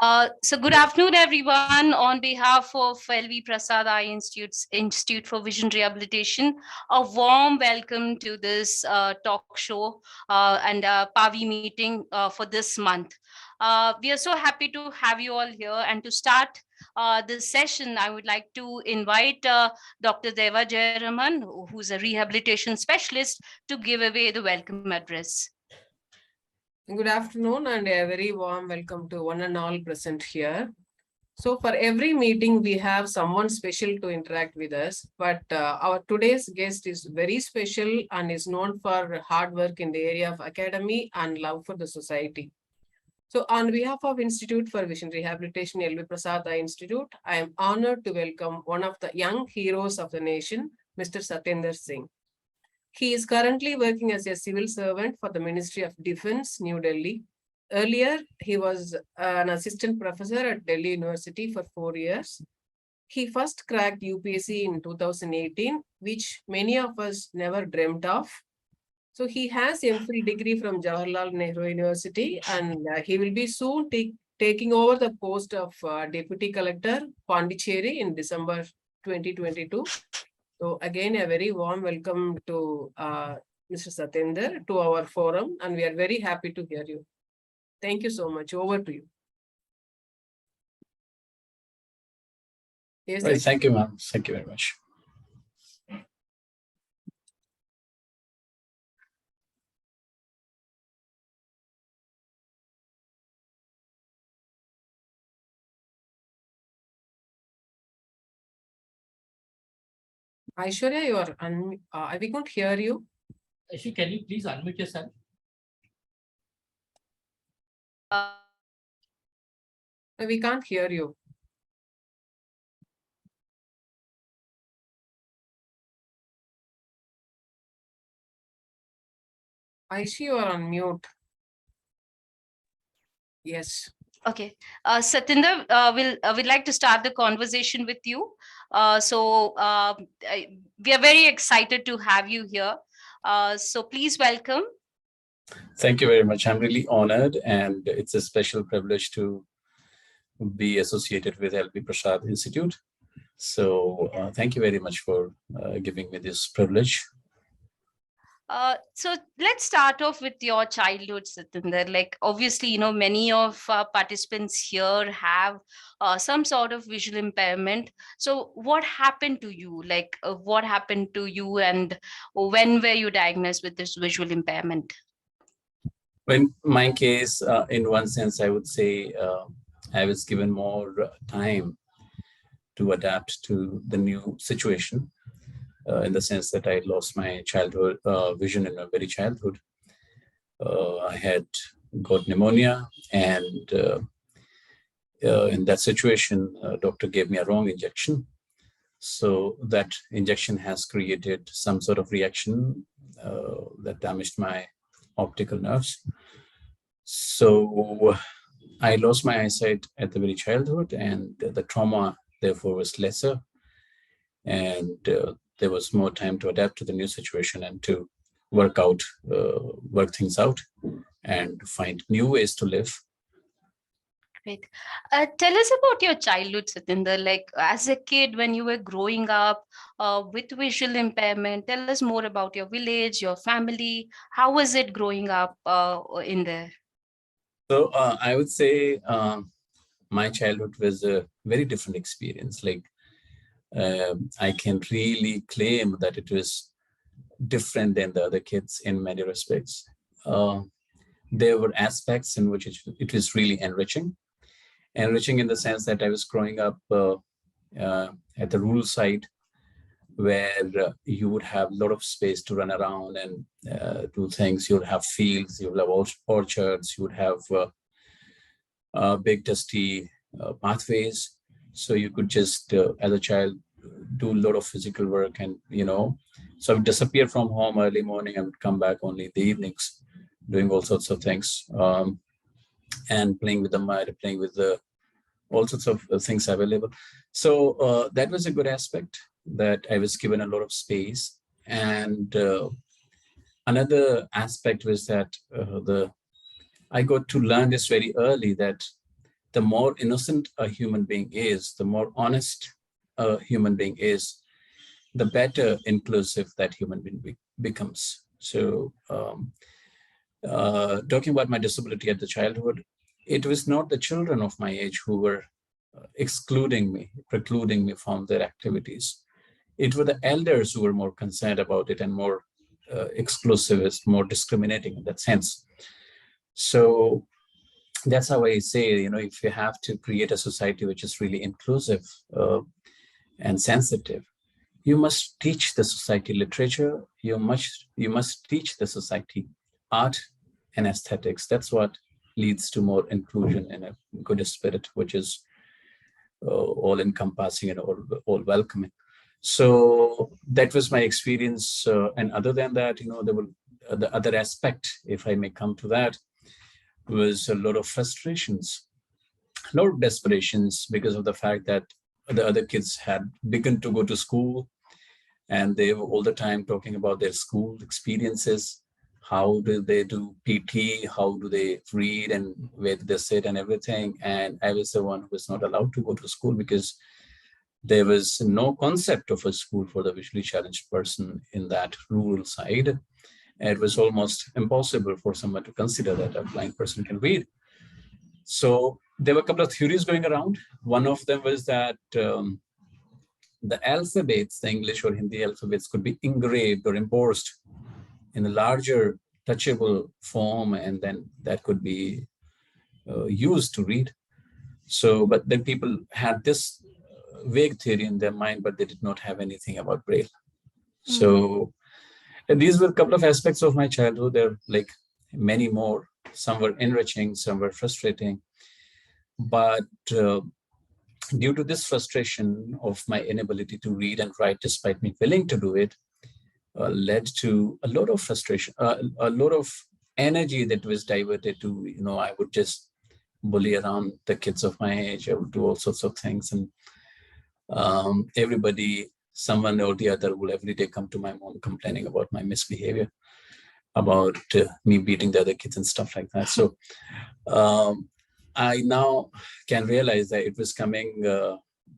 So good afternoon, everyone. On behalf of LVPEI Institute for Vision Rehabilitation, a warm welcome to this talk show and PAVI meeting for this month. We are so happy to have you all here. And to start this session, I would like to invite Dr. Deva Jayaraman, who's a rehabilitation specialist, to give away the welcome address. Good afternoon and a very warm welcome to one and all present here. So for every meeting, we have someone special to interact with us, but our today's guest is very special and is known for hard work in the area of academy and love for the society. So on behalf of Institute for Vision Rehabilitation, LVPEI Institute, I am honored to welcome one of the young heroes of the nation, Mr. Satender Singh. He is currently working as a civil servant for the Ministry of Defense, New Delhi. Earlier, he was an assistant professor at Delhi University for 4 years. He first cracked UPSC in 2018, which many of us never dreamt of. So he has MPhil degree from Jawaharlal Nehru University, and he will be soon taking over the post of Deputy Collector, Pondicherry in December 2022. So again, a very warm welcome to Mr. Satender to our forum, and we are very happy to hear you. Thank you so much. Over to you. Yes, right, thank you, ma'am. Thank you very much. Aishwarya, you are we can't hear you. Aishwarya, can you please unmute yourself? We can't hear you. Aishi, you are on mute. Yes. Okay, Satender, we'd like to start the conversation with you. We are very excited to have you here. So please welcome. Thank you very much. I'm really honored, and it's a special privilege to be associated with LVPEI Institute. So thank you very much for giving me this privilege. So let's start off with your childhood, Satender. Like, obviously, many of our participants here have some sort of visual impairment. So what happened to you? Like, what happened to you, and when were you diagnosed with this visual impairment? In my case, in one sense, I would say I was given more time to adapt to the new situation. In the sense that I lost my childhood vision in a very childhood. I had got pneumonia, and in that situation, doctor gave me a wrong injection. So that injection has created some sort of reaction that damaged my optical nerves. So I lost my eyesight at the very childhood, and the trauma therefore was lesser. And there was more time to adapt to the new situation and to work things out and find new ways to live. Great. Tell us about your childhood, Satender. Like, as a kid, when you were growing up with visual impairment, tell us more about your village, your family. How was it growing up in there? So I would say my childhood was a very different experience. Like, I can really claim that it was different than the other kids in many respects. There were aspects in which it was really enriching. Enriching in the sense that I was growing up at the rural side, where you would have a lot of space to run around and do things. You would have fields, you would have orchards, you would have big dusty pathways. So you could just, as a child, do a lot of physical work, and so I would disappear from home early morning. I would come back only in the evenings, doing all sorts of things, and playing with the mud, playing with all sorts of things available. So that was a good aspect, that I was given a lot of space. And another aspect was that I got to learn this very early, that the more innocent a human being is, the more honest a human being is, the better inclusive that human being becomes. So talking about my disability at the childhood, it was not the children of my age who were excluding me, precluding me from their activities. It were the elders who were more concerned about it and more exclusivist, more discriminating in that sense. So that's how I say, you know, if you have to create a society which is really inclusive and sensitive, you must teach the society literature. You must teach the society art and aesthetics. That's what leads to more inclusion and a good spirit, which is all encompassing and all welcoming. So that was my experience. And other than that, you know, there were the other aspect, if I may come to that, was a lot of frustrations, a lot of desperations because of the fact that the other kids had begun to go to school and they were all the time talking about their school experiences. How do they do PT? How do they read and where do they sit and everything? And I was the one who was not allowed to go to school because there was no concept of a school for the visually challenged person in that rural side. It was almost impossible for someone to consider that a blind person can read. So there were a couple of theories going around. One of them was that the alphabets, the English or Hindi alphabets, could be engraved or embossed in a larger touchable form, and then that could be used to read. So, but then people had this vague theory in their mind, but they did not have anything about Braille. So and these were a couple of aspects of my childhood. There are like many more. Some were enriching, some were frustrating. But due to this frustration of my inability to read and write, despite me willing to do it, led to a lot of frustration, a lot of energy that was diverted to, you know, I would just bully around the kids of my age. I would do all sorts of things. And everybody, someone or the other will every day come to my mom complaining about my misbehavior, about me beating the other kids and stuff like that. So I now can realize that it was coming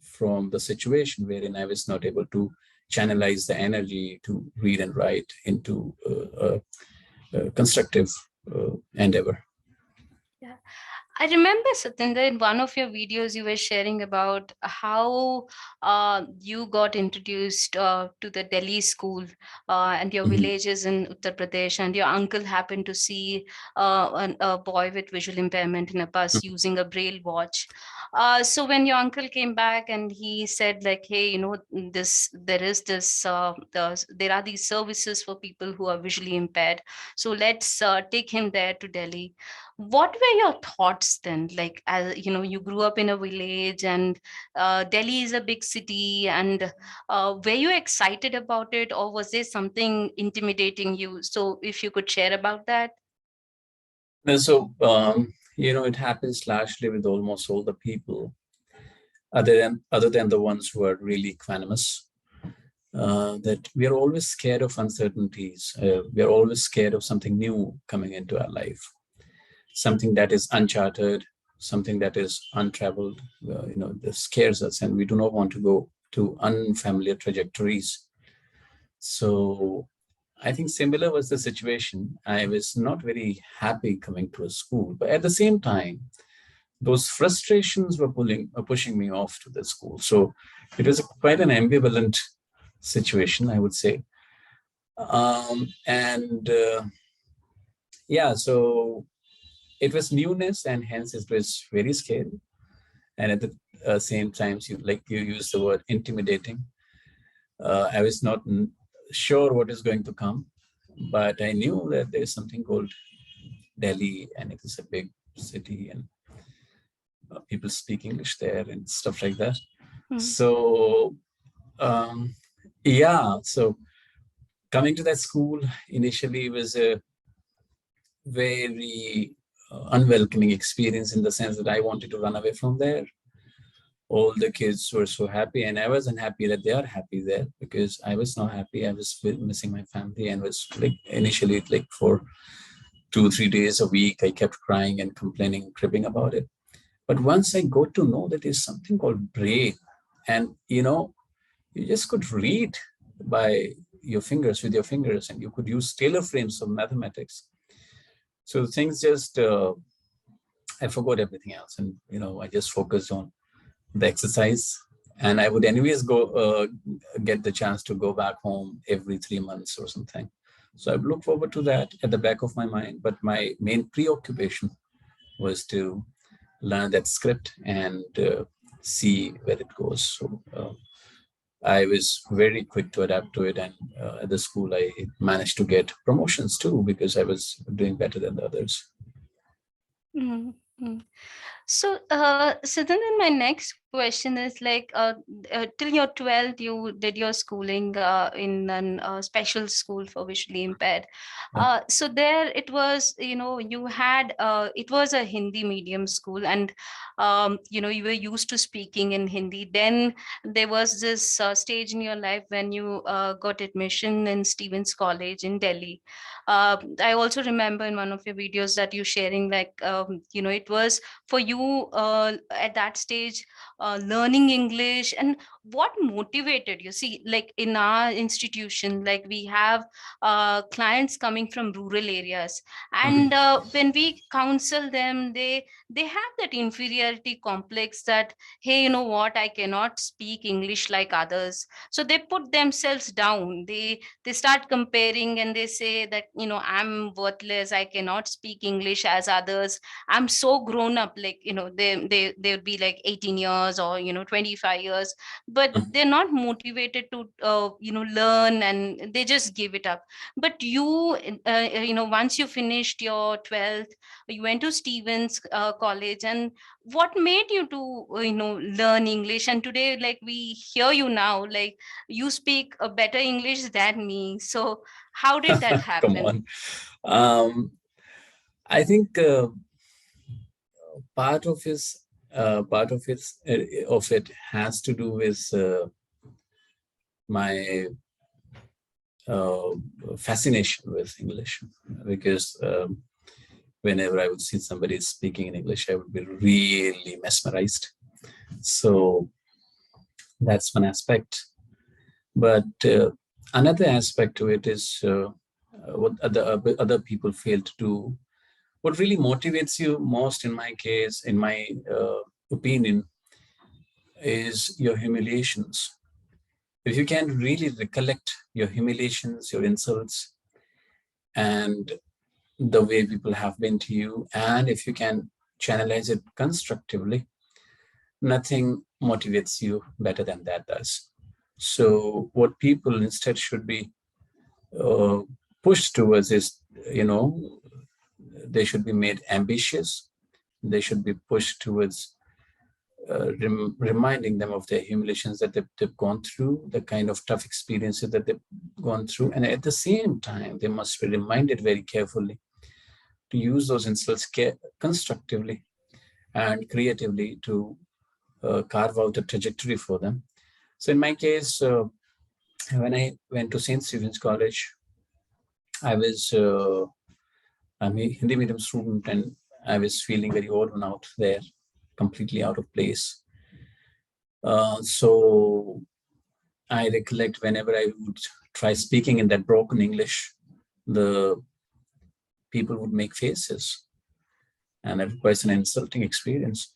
from the situation wherein I was not able to channelize the energy to read and write into a constructive endeavor. Yeah. I remember, Satender, in one of your videos, you were sharing about how you got introduced to the Delhi school and your villages in Uttar Pradesh, and your uncle happened to see a boy with visual impairment in a bus using a braille watch. So when your uncle came back and he said, like, hey, you know, there are these services for people who are visually impaired. So let's take him there to Delhi. What were your thoughts then? Like, as you know, you grew up in a village, and Delhi is a big city, and were you excited about it, or was there something intimidating you? So if you could share about that. So, you know, it happens largely with almost all the people, other than the ones who are really equanimous. That we are always scared of uncertainties. We are always scared of something new coming into our life, something that is uncharted, something that is untraveled. You know, that scares us, and we do not want to go to unfamiliar trajectories. So I think similar was the situation. I was not very happy coming to a school, but at the same time, those frustrations were pushing me off to the school. So it was quite an ambivalent situation, I would say. Yeah, so it was newness, and hence it was very scary. And at the same time, you use the word intimidating. I was not sure what is going to come, but I knew that there's something called Delhi, and it is a big city, and people speak English there and stuff like that. So yeah, so coming to that school initially was a very unwelcoming experience, in the sense that I wanted to run away from there. All the kids were so happy, and I wasn't happy that they are happy there, because I was not happy. I was missing my family, and was like initially, like for 2-3 days a week, I kept crying and complaining, cribbing about it. But once I got to know that there's something called brain, and you just could read by your fingers, with your fingers, and you could use Taylor frames of mathematics. So things just, I forgot everything else. And, I just focused on the exercise. And I would anyways get the chance to go back home every 3 months or something. So I look forward to that at the back of my mind. But my main preoccupation was to learn that script and see where it goes. So I was very quick to adapt to it. And at the school, I managed to get promotions too, because I was doing better than the others. Mhm. So then my next question is like, till your 12th, you did your schooling in a special school for visually impaired. Yeah. So there it was, you had, it was a Hindi medium school, and, you were used to speaking in Hindi. Then there was this stage in your life when you got admission in Stevens College in Delhi. I also remember in one of your videos that you sharing like, it was for you at that stage learning English. And what motivated you? See, like in our institution, like we have clients coming from rural areas, and when we counsel them, they have that inferiority complex that, hey, you know what, I cannot speak English like others. So they put themselves down. They start comparing, and they say that, I'm worthless, I cannot speak English as others, I'm so grown up. Like, they would be like 18 years or 25 years, but they're not motivated to learn, and they just give it up. But you, once you finished your 12th, you went to Stevens College, and what made you to learn English? And today, like, we hear you now, like, you speak a better English than me. So how did that Come happen? on. I think part of his part of it has to do with my uh, fascination with English, because whenever I would see somebody speaking in English, I would be really mesmerized. So that's one aspect. But another aspect to it is what other people fail to do. What really motivates you most, in my case, in my opinion, is your humiliations. If you can really recollect your humiliations, your insults, and the way people have been to you, and if you can channelize it constructively, nothing motivates you better than that does. So what people instead should be uh, pushed towards is, they should be made ambitious. They should be pushed towards reminding them of their humiliations that they've gone through, the kind of tough experiences that they've gone through. And at the same time, they must be reminded very carefully to use those insults constructively and creatively to carve out a trajectory for them. So in my case, when I went to St. Stephen's College, I'm a Hindi medium student, and I was feeling very odd and out there, completely out of place. So I recollect whenever I would try speaking in that broken English, the people would make faces, and it was quite an insulting experience,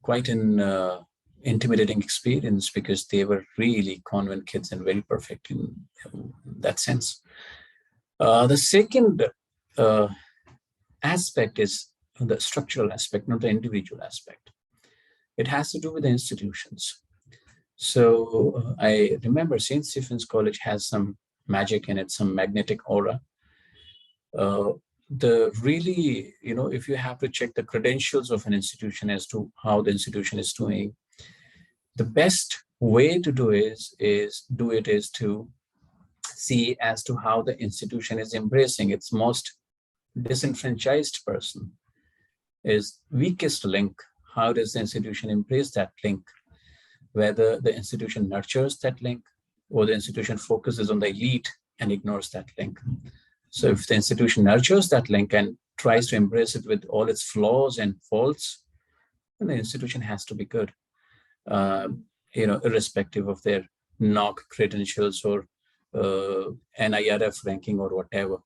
quite an intimidating experience, because they were really convent kids and very perfect in that sense. The second aspect is the structural aspect, not the individual aspect. It has to do with the institutions. So I remember St. Stephen's College has some magic in it, some magnetic aura. The really, if you have to check the credentials of an institution as to how the institution is doing, the best way to do is to see as to how the institution is embracing its most disenfranchised person, is weakest link. How does the institution embrace that link? Whether the institution nurtures that link, or the institution focuses on the elite and ignores that link. So if the institution nurtures that link and tries to embrace it with all its flaws and faults, and the institution has to be good, irrespective of their NOC credentials or NIRF ranking or whatever.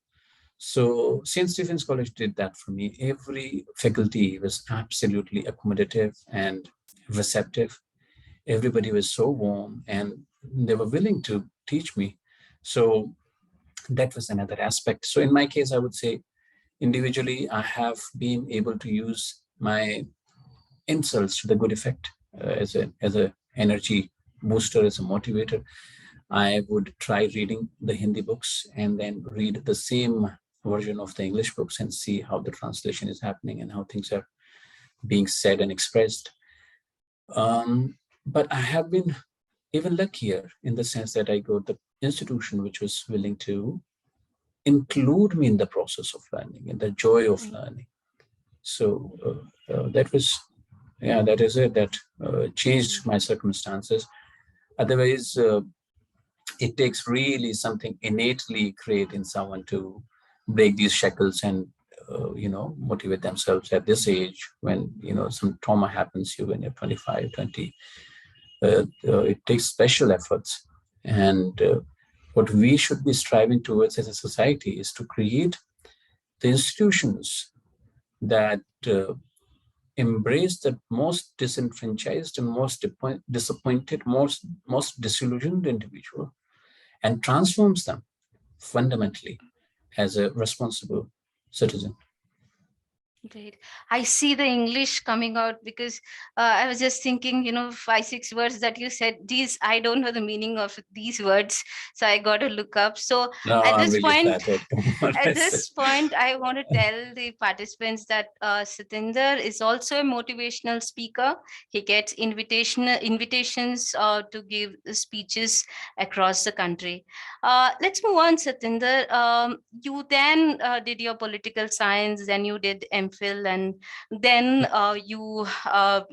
So St. Stephen's College did that for me. Every faculty was absolutely accommodative and receptive. Everybody was so warm and they were willing to teach me. So that was another aspect. So in my case, I would say individually, I have been able to use my insults to the good effect as a energy booster, as a motivator. I would try reading the Hindi books and then read the same version of the English books and see how the translation is happening and how things are being said and expressed. But I have been even luckier in the sense that I got the institution which was willing to include me in the process of learning and the joy of learning. So that was, that is it. That changed my circumstances. Otherwise, it takes really something innately great in someone to break these shackles and motivate themselves at this age when some trauma happens to you when you're 25, 20. It takes special efforts, and what we should be striving towards as a society is to create the institutions that embrace the most disenfranchised and most disappointed, most disillusioned individual and transforms them fundamentally as a responsible citizen. Great. I see the English coming out because I was just thinking, 5-6 words that you said, these, I don't know the meaning of these words. So I got to look up. So No, at I'm this really point, flattered. at this point, I want to tell the participants that Satender is also a motivational speaker. He gets invitations to give speeches across the country. Let's move on, Satender. You then did your political science, then you did MPhil, and then you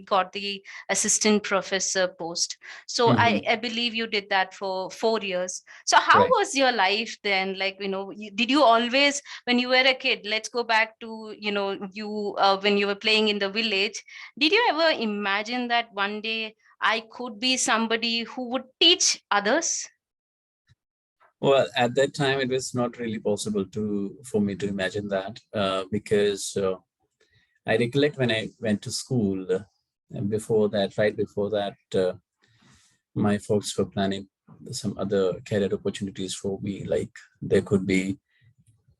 got the assistant professor post. So I believe you did that for 4 years. So how Right. was your life then? Like, did you always, when you were a kid, let's go back to, you when you were playing in the village, did you ever imagine that one day I could be somebody who would teach others? Well, at that time, it was not really possible for me to imagine that because I recollect when I went to school, and right before that, my folks were planning some other career opportunities for me. Like there could be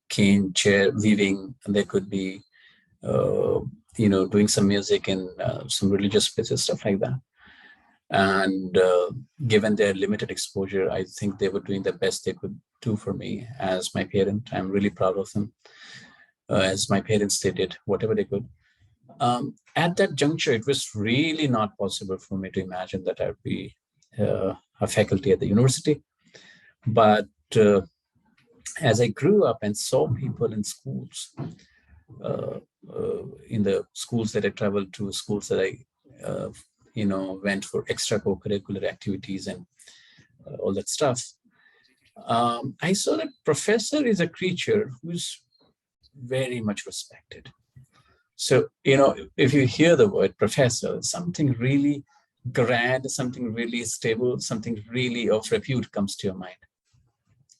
cane chair weaving, and there could be, doing some music in some religious places, stuff like that. And given their limited exposure, I think they were doing the best they could do for me as my parent. I'm really proud of them. As my parents, they did whatever they could. At that juncture, it was really not possible for me to imagine that I would be a faculty at the university. But as I grew up and saw people in schools, in the schools that I traveled to, schools that I went for extra co-curricular activities and all that stuff, I saw that professor is a creature who's very much respected. So, if you hear the word professor, something really grand, something really stable, something really of repute comes to your mind.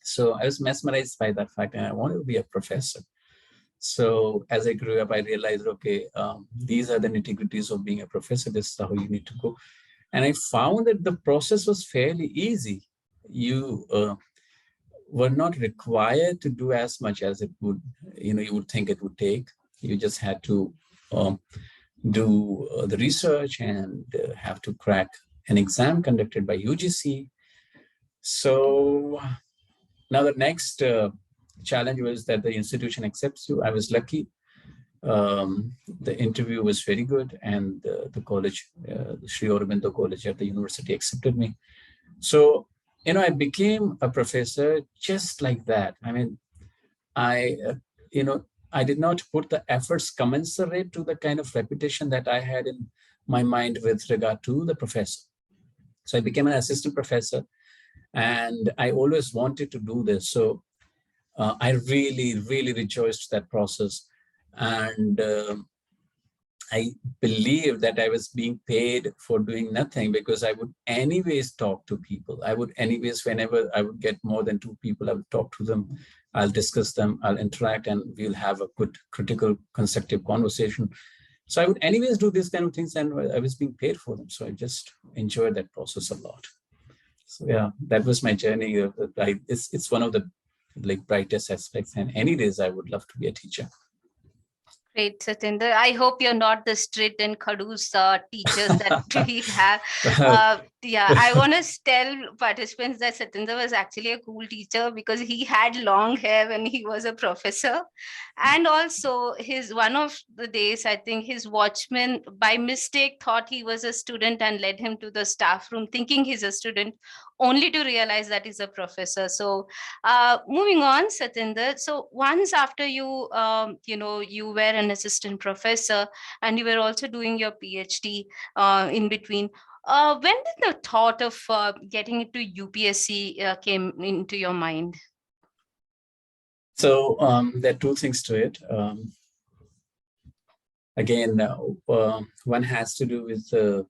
So I was mesmerized by that fact, and I wanted to be a professor. So as I grew up, I realized, okay, these are the nitty-gritties of being a professor. This is how you need to go. And I found that the process was fairly easy. You were not required to do as much as it would, you would think it would take. You just had to do the research and have to crack an exam conducted by UGC. So now the next challenge was that the institution accepts you. I was lucky. The interview was very good, and the college, the Sri Aurobindo College at the university, accepted me. So, I became a professor just like that. I mean, I did not put the efforts commensurate to the kind of reputation that I had in my mind with regard to the professor. So I became an assistant professor, and I always wanted to do this. So I really, really rejoiced that process. And I believe that I was being paid for doing nothing, because I would anyways talk to people. I would anyways, whenever I would get more than 2 people, I would talk to them. I'll discuss them, I'll interact, and we'll have a good, critical, constructive conversation. So I would anyways do these kind of things, and I was being paid for them. So I just enjoyed that process a lot. So yeah, that was my journey. It's one of the brightest aspects. And any days I would love to be a teacher. Great, Satender. I hope you're not the strict and khadus teachers that we have. Yeah, I want to tell participants that Satender was actually a cool teacher because he had long hair when he was a professor. And also one of the days, I think his watchman by mistake thought he was a student and led him to the staff room thinking he's a student, only to realize that he's a professor. So moving on, Satender. So once after you, you were an assistant professor and you were also doing your PhD in between. When did the thought of getting into UPSC came into your mind? So there are 2 things to it. Again, one has to do with the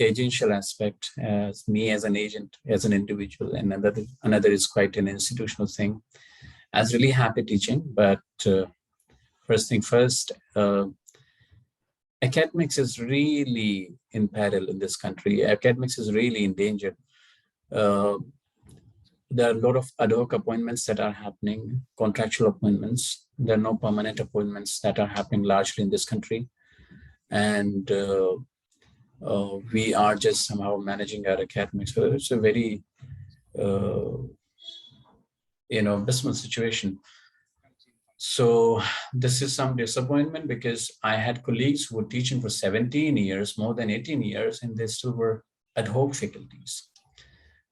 agential aspect, as me as an agent, as an individual, and another is quite an institutional thing. I was really happy teaching, but first thing first, academics is really in peril in this country. Academics is really in danger. There are a lot of ad hoc appointments that are happening, contractual appointments. There are no permanent appointments that are happening largely in this country. And we are just somehow managing our academics. So it's a very, abysmal situation. So this is some disappointment, because I had colleagues who were teaching for 17 years, more than 18 years, and they still were ad hoc faculties.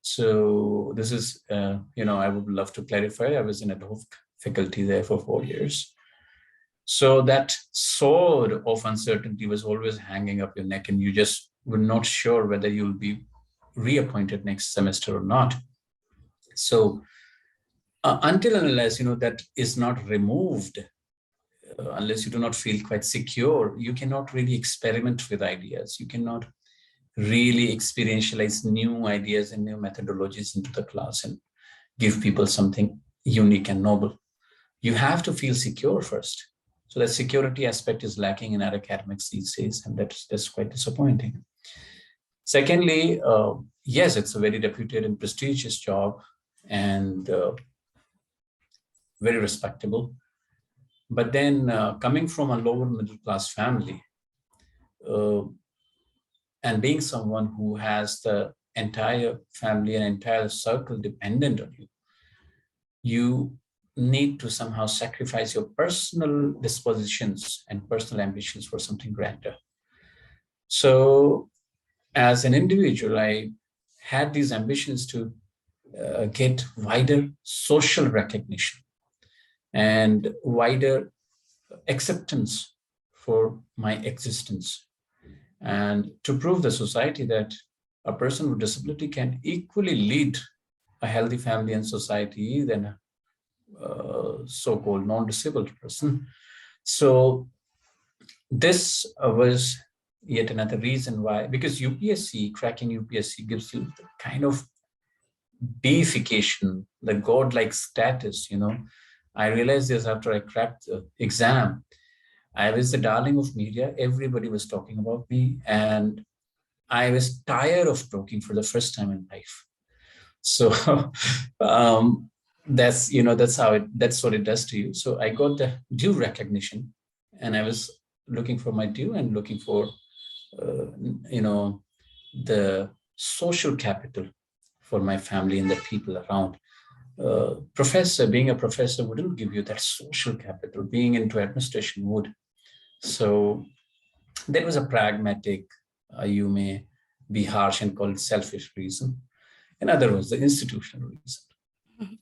So this is, I would love to clarify, I was in ad hoc faculty there for 4 years. So that sword of uncertainty was always hanging up your neck, and you just were not sure whether you'll be reappointed next semester or not. So until and unless, that is not removed, unless you do not feel quite secure, you cannot really experiment with ideas. You cannot really experientialize new ideas and new methodologies into the class and give people something unique and noble. You have to feel secure first. So that security aspect is lacking in our academics these days, and that's quite disappointing. Secondly, yes, it's a very reputed and prestigious job, and very respectable. But then coming from a lower middle class family, and being someone who has the entire family and entire circle dependent on you, you need to somehow sacrifice your personal dispositions and personal ambitions for something grander. So as an individual, I had these ambitions to get wider social recognition and wider acceptance for my existence, and to prove the society that a person with disability can equally lead a healthy family and society than a so-called non-disabled person. So this was yet another reason why, because cracking UPSC gives you the kind of deification, the godlike status, I realized this after I cracked the exam. I was the darling of media. Everybody was talking about me, and I was tired of talking for the first time in life. So that's what it does to you. So I got the due recognition, and I was looking for my due and looking for, the social capital for my family and the people around. Being a professor wouldn't give you that social capital. Being into administration would. So there was a pragmatic, you may be harsh and call it selfish reason. In other words, the institutional reason.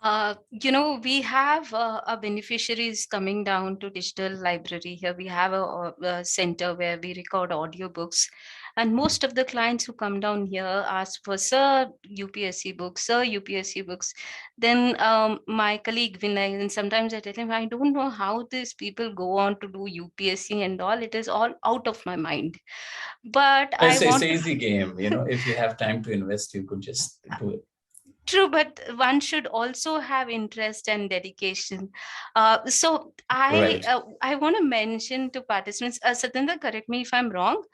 We have our beneficiaries coming down to digital library. Here we have a center where we record audiobooks. And most of the clients who come down here ask for, sir, UPSC books, sir, UPSC books. Then my colleague Vinay, and sometimes I tell him, I don't know how these people go on to do UPSC and all. It is all out of my mind. But I It's want an to. easy game. If you have time to invest, you could just do it. True, but one should also have interest and dedication. So Right. I want to mention to participants, Satender, correct me if I'm wrong.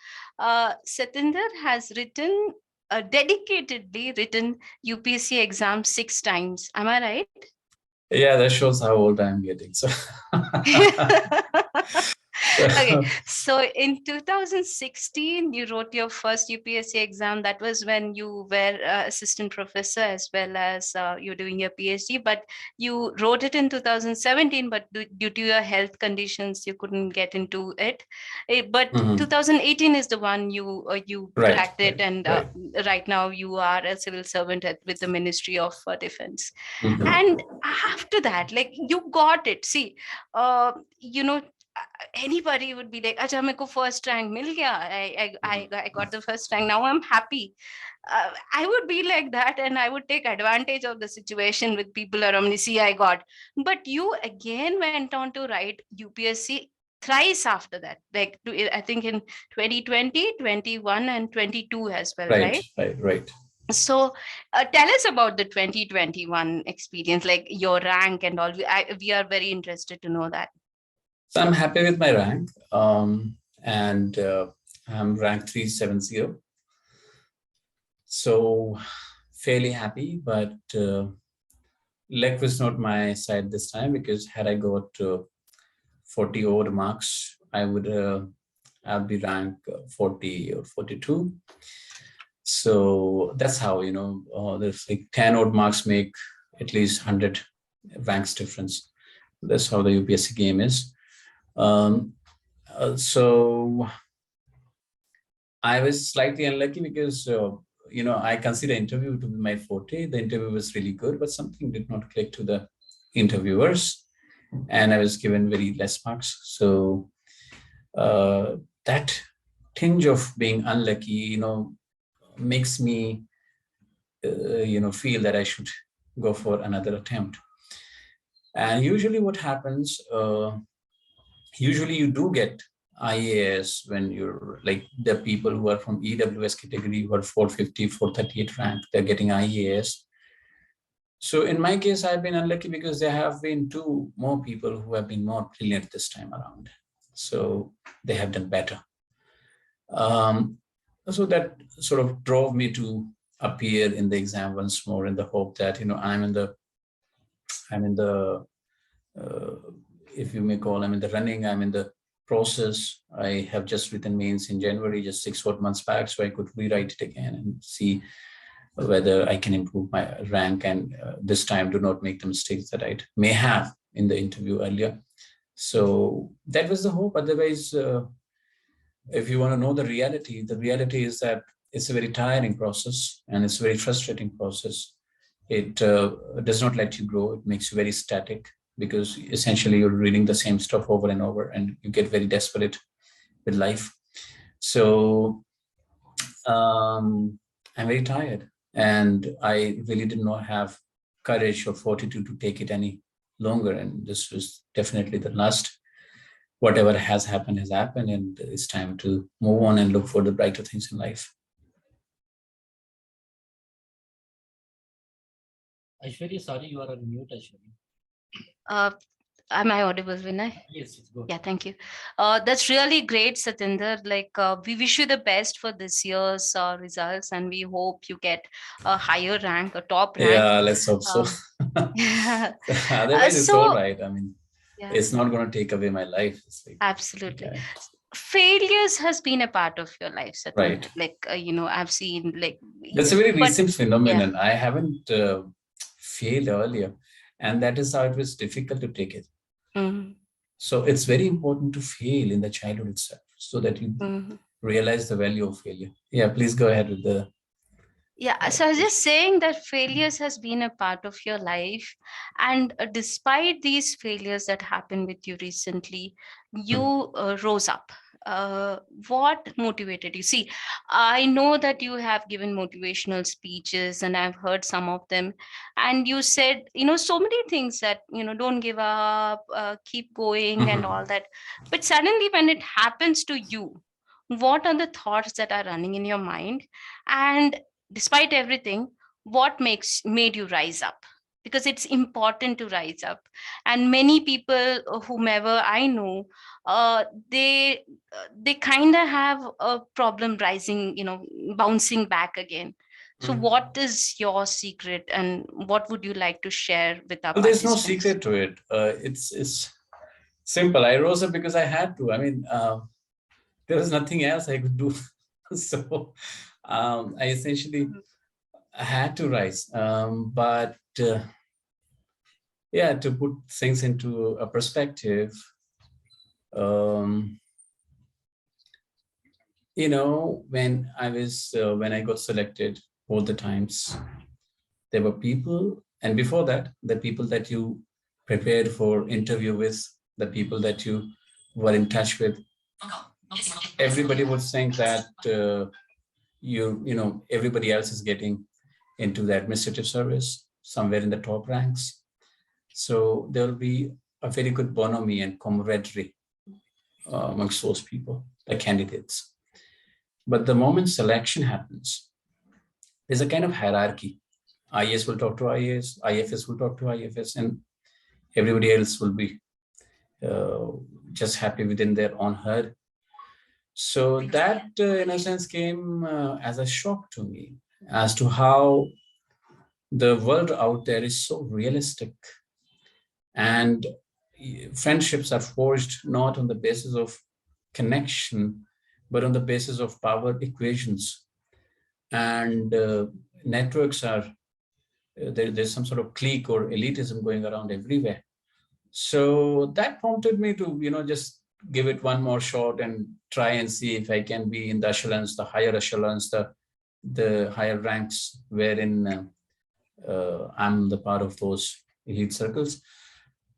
Satender has written, dedicatedly written UPSC exam 6 times. Am I right? Yeah, that shows how old I'm getting. So, Okay, so in 2016, you wrote your first UPSC exam. That was when you were assistant professor as well as you're doing your PhD. But you wrote it in 2017, but due to your health conditions, you couldn't get into it. But Mhm. 2018 is the one you Right, cracked it, and right. right now you are a civil servant with the Ministry of Defense. Mhm. And after that, like you got it. See, uh, you know anybody would be like, acha meko first rank mil gaya. I got the first rank, now I'm happy. I would be like that, and I would take advantage of the situation with people around me. See, I got. But you again went on to write UPSC thrice after that, like I think in 2020, 21, and 22 as well, Right, right? right, right. So tell us about the 2021 experience, like your rank and all. We are very interested to know that. So I'm happy with my rank. And I'm ranked 370. So fairly happy, but luck was not my side this time, because had I got 40 odd marks, I'd be ranked 40 or 42. So that's how, there's like 10 odd marks make at least 100 ranks difference. That's how the UPSC game is. Um, so I was slightly unlucky because, I consider interview to be my forte. The interview was really good, but something did not click to the interviewers, and I was given very less marks. So that tinge of being unlucky, makes me, feel that I should go for another attempt. And usually, what happens? Usually, you do get IAS when you're like the people who are from EWS category who are 450, 438 rank, they're getting IAS. So in my case, I've been unlucky because there have been two more people who have been more brilliant this time around. So they have done better. Um, so that sort of drove me to appear in the exam once more, in the hope that I'm in the uh, if you may call, I'm in the running, I'm in the process. I have just written mains in January, just 6 months back, so I could rewrite it again and see whether I can improve my rank, and this time do not make the mistakes that I may have in the interview earlier. So that was the hope. Otherwise, if you want to know the reality is that it's a very tiring process and it's a very frustrating process. It does not let you grow. It makes you very static, because essentially you're reading the same stuff over and over, and you get very desperate with life. So I'm very tired, and I really did not have courage or fortitude to take it any longer. And this was definitely the last. Whatever has happened, and it's time to move on and look for the brighter things in life. Aishwarya, sorry, you are on mute, Aishwarya. Uh, am I audible, Vinay? Yes, it's good. Yeah, thank you. That's really great, Satinder. Like, we wish you the best for this year's results, and we hope you get a higher rank, a top rank. Yeah, let's hope so. Um, Otherwise, it's all so, right. I mean, yeah, it's not going to take away my life. It's like, absolutely. okay, Failures has been a part of your life, Satinder. right. Like, I've seen, like, That's a very but recent yeah. phenomenon. I haven't failed earlier, and that is how it was difficult to take it. Mhm, So it's very important to fail in the childhood itself, so that you mhm. realize the value of failure. Yeah, please go ahead with the. Yeah, so I was just saying that failures has been a part of your life, and despite these failures that happened with you recently, you rose up. Uh, what motivated you? See, I know that you have given motivational speeches, and I've heard some of them, and you said, so many things that, don't give up, keep going, and all that. But suddenly, when it happens to you, what are the thoughts that are running in your mind? And despite everything, what made you rise up? Because it's important to rise up, and many people, whomever I know, uh, they they kind of have a problem rising, bouncing back again. So what is your secret, and what would you like to share with our Well, there's no participants? secret to it. It's simple. I rose up because I had to. I mean, there was nothing else I could do. So I essentially had to rise. But yeah, to put things into a perspective, um, when I got selected all the times, there were people, and before that, the people that you prepared for interview with, the people that you were in touch with, everybody would think that everybody else is getting into the administrative service somewhere in the top ranks. So there will be a very good bonhomie and camaraderie amongst those people, the candidates. But the moment selection happens, there's a kind of hierarchy. IAS will talk to IAS, IFS will talk to IFS, and everybody else will be just happy within their own herd. So that, in a sense, came as a shock to me as to how the world out there is so realistic, and friendships are forged not on the basis of connection, but on the basis of power equations. And networks are, there's some sort of clique or elitism going around everywhere. So that prompted me to, just give it one more shot and try and see if I can be in the echelons, the higher echelons, the higher ranks, wherein I'm the part of those elite circles.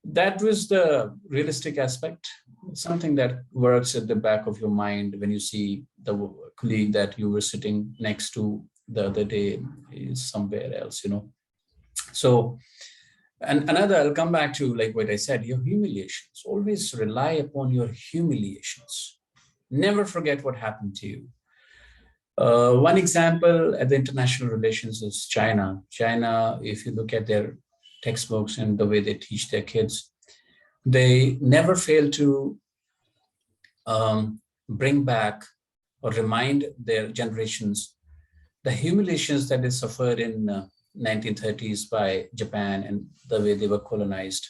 That was the realistic aspect, something that works at the back of your mind when you see the colleague that you were sitting next to the other day is somewhere else, So, and another, I'll come back to like what I said, your humiliations. Always rely upon your humiliations. Never forget what happened to you. One example at the international relations is China. China, if you look at their textbooks and the way they teach their kids, they never fail to bring back or remind their generations the humiliations that they suffered in 1930s by Japan and the way they were colonized.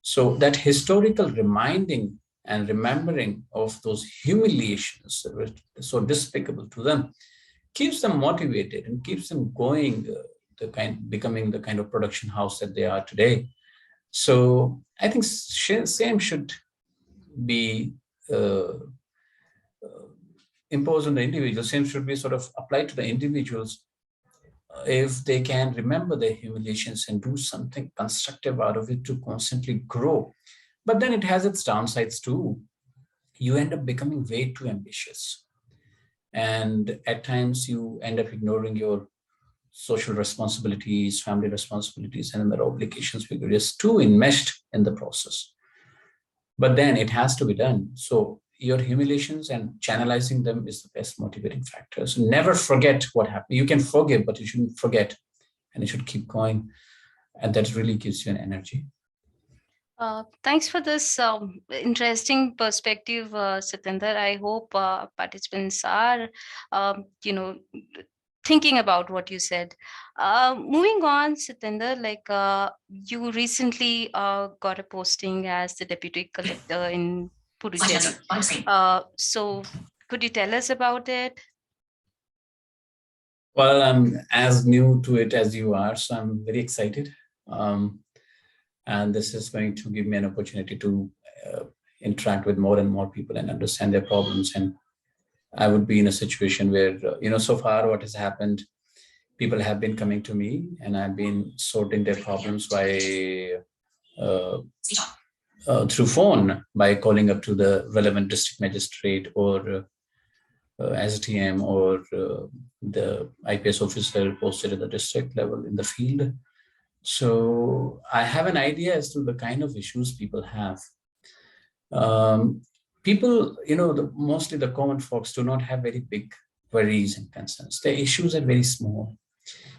So that historical reminding and remembering of those humiliations that were so despicable to them keeps them motivated and keeps them going, becoming the kind of production house that they are today. So I think same should be imposed on the individual. Same should be sort of applied to the individuals if they can remember their humiliations and do something constructive out of it to constantly grow. But then it has its downsides too. You end up becoming way too ambitious. And at times you end up ignoring your social responsibilities, family responsibilities, and other obligations because you're just too enmeshed in the process. But then it has to be done. So your humiliations and channelizing them is the best motivating factor. So never forget what happened. You can forgive, but you shouldn't forget, and you should keep going. And that really gives you an energy. Thanks for this interesting perspective, Satender. I hope participants are, thinking about what you said. Moving on, Satender, like you recently got a posting as the deputy collector in Puducherry. So could you tell us about it? Well, I'm as new to it as you are, so I'm very excited. And this is going to give me an opportunity to interact with more and more people and understand their problems. And I would be in a situation where, so far what has happened people have been coming to me, and I've been sorting their problems by through phone, by calling up to the relevant district magistrate or STM or the IPS officer posted at the district level in the field. So I have an idea as to the kind of issues people have. People, mostly the common folks do not have very big worries and concerns. Their issues are very small.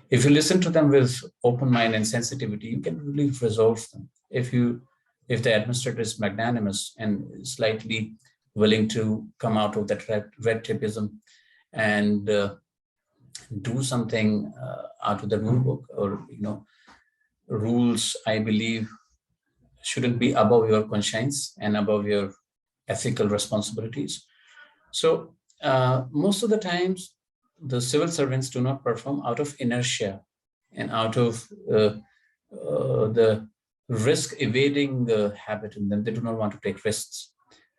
If you listen to them with open mind and sensitivity, you can really resolve them. If the administrator is magnanimous and slightly willing to come out of that red tapeism and do something out of the rule book, or rules, I believe, shouldn't be above your conscience and above your ethical responsibilities. So most of the times, the civil servants do not perform out of inertia and out of the risk evading habit in them. They do not want to take risks.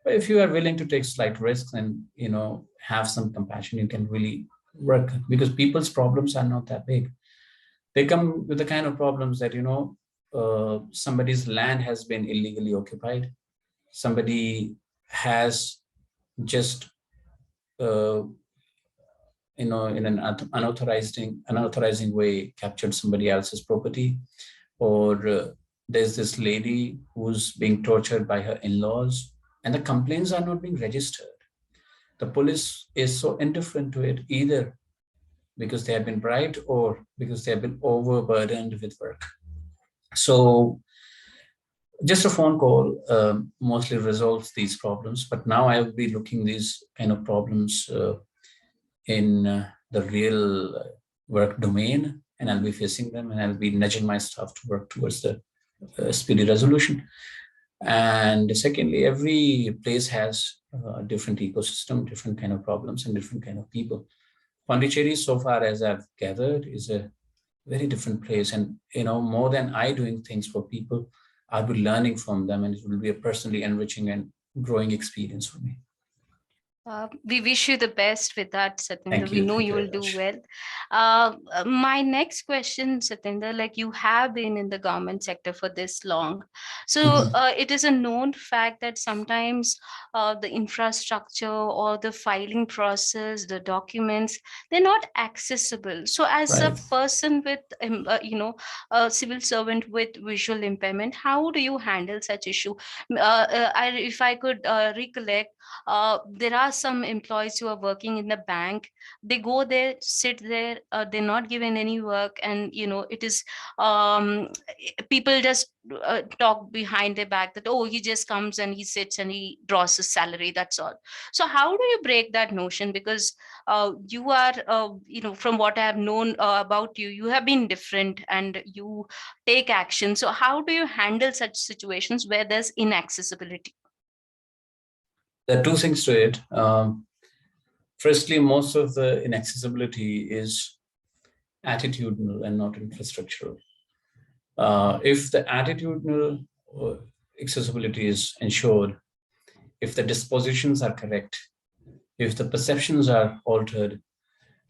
But if you are willing to take slight risks and have some compassion, you can really work, because people's problems are not that big. They come with the kind of problems that somebody's land has been illegally occupied. Somebody has just in an unauthorizing way captured somebody else's property, or there's this lady who's being tortured by her in-laws, and the complaints are not being registered. The police is so indifferent to it, either because they have been bribed or because they have been overburdened with work. So just a phone call mostly resolves these problems. But now I will be looking these kind of problems in the real work domain, and I'll be facing them, and I'll be nudging my staff to work towards the speedy resolution. And secondly, every place has a different ecosystem, different kind of problems, and different kind of people. Pondicherry, so far as I've gathered, is a very different place, and more than I doing things for people, I'll be learning from them, and it will be a personally enriching and growing experience for me. We wish you the best with that, Satender. We know Thank you will very do much. well. My next question, Satender, like you have been in the government sector for this long. So it is a known fact that sometimes the infrastructure or the filing process, the documents, they're not accessible. So as a Right. person with, a civil servant with visual impairment, how do you handle such issue? If I could recollect, there are some employees who are working in the bank. They go there, sit there, they're not given any work, and it is people just talk behind their back that, oh, he just comes and he sits and he draws his salary, that's all. So how do you break that notion? Because you are from what I have known about you, you have been different and you take action. So how do you handle such situations where there's inaccessibility? There are two things to it. Firstly, most of the inaccessibility is attitudinal and not infrastructural. If the attitudinal accessibility is ensured, if the dispositions are correct, if the perceptions are altered,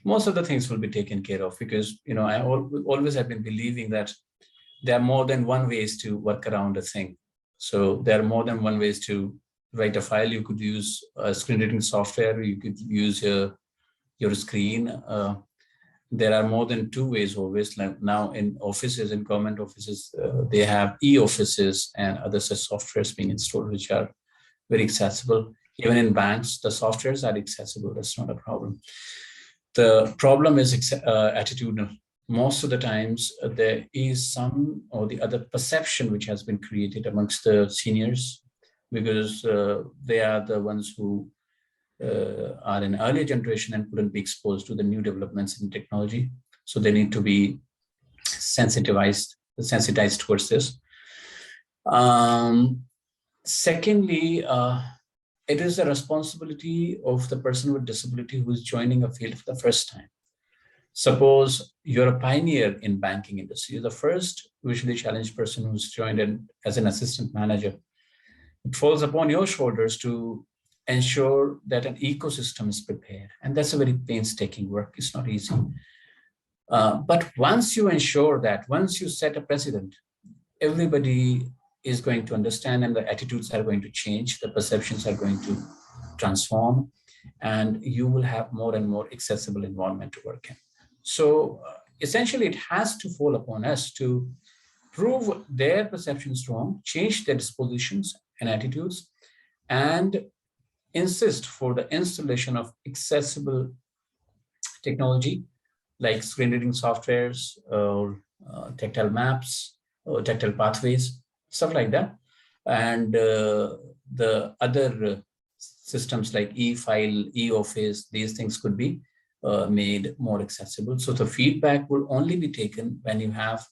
most of the things will be taken care of, because I always have been believing that there are more than one ways to work around a thing. So there are more than one ways to write a file. You could use a screen reading software. You could use your screen. There are more than two ways always. Like now in offices, in government offices, they have e-offices and other such softwares being installed, which are very accessible. Even in banks, the softwares are accessible. That's not a problem. The problem is attitudinal. Most of the times there is some or the other perception which has been created amongst the seniors, because they are the ones who are in early generation and couldn't be exposed to the new developments in technology. So they need to be sensitized towards this. Secondly, it is the responsibility of the person with disability who is joining a field for the first time. Suppose you're a pioneer in banking industry, you're the first visually challenged person who's joined in as an assistant manager. It falls upon your shoulders to ensure that an ecosystem is prepared. And that's a very painstaking work. It's not easy. But once you ensure that, once you set a precedent, everybody is going to understand and the attitudes are going to change, the perceptions are going to transform, and you will have more and more accessible environment to work in. So essentially, it has to fall upon us to prove their perceptions wrong, change their dispositions and attitudes, and insist for the installation of accessible technology like screen reading softwares or tactile maps or tactile pathways, stuff like that. And the other systems like e-file, e-office, these things could be made more accessible. So the feedback will only be taken when you have